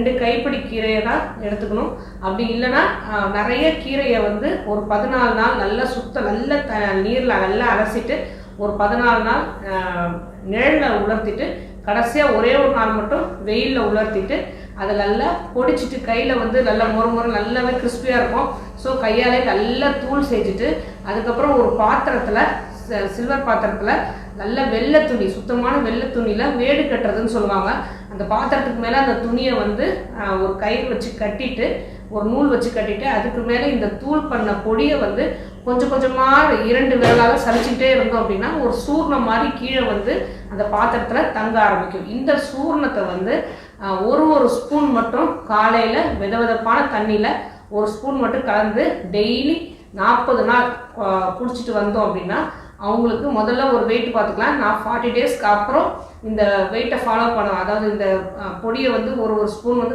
2 கைப்பிடி கீரையை தான் எடுத்துக்கணும். அப்படி இல்லைன்னா நிறைய கீரையை வந்து ஒரு 14 நாள் நல்லா நல்ல நீரில் நல்லா அலசிட்டு ஒரு 14 நாள் நிழலில் உலர்த்திட்டு கடைசியாக ஒரே ஒரு நாள் மட்டும் வெயிலில் உலர்த்திட்டு அதை நல்லா பொடிச்சிட்டு கையில் வந்து நல்லா மொறு நல்லாவே கிறிஸ்பியாக இருக்கும். ஸோ கையாலே நல்லா தூள் செஞ்சுட்டு அதுக்கப்புறம் ஒரு பாத்திரத்தில் சில்வர் பாத்திரத்தில் நல்ல வெள்ளை துணி சுத்தமான வெள்ளை துணியில் வேடு கட்டுறதுன்னு சொல்லுவாங்க. அந்த பாத்திரத்துக்கு மேலே அந்த துணியை வந்து ஒரு கயிறு வச்சு கட்டிட்டு ஒரு நூல் வச்சு கட்டிட்டு அதுக்கு மேலே இந்த தூள் பண்ண பொடியை வந்து கொஞ்சம் கொஞ்சமாக 2 விரலால் சலிச்சுக்கிட்டே இருந்தோம் அப்படின்னா ஒரு சூர்ணம் மாதிரி கீழே வந்து அந்த பாத்திரத்தில் தங்க ஆரம்பிக்கும். இந்த சூர்ணத்தை வந்து ஒரு ஸ்பூன் மட்டும் காலையில் வெதவெதப்பான தண்ணியில் ஒரு ஸ்பூன் மட்டும் கலந்து டெய்லி 40 நாள் குடிச்சிட்டு வந்தோம் அப்படின்னா அவங்களுக்கு முதல்ல ஒரு வெயிட் பார்த்துக்கலாம். நான் 40 டேஸ்க்கு அப்புறம் இந்த வெயிட்டை ஃபாலோ பண்ணுவேன். அதாவது இந்த பொடியை வந்து ஒரு ஸ்பூன் வந்து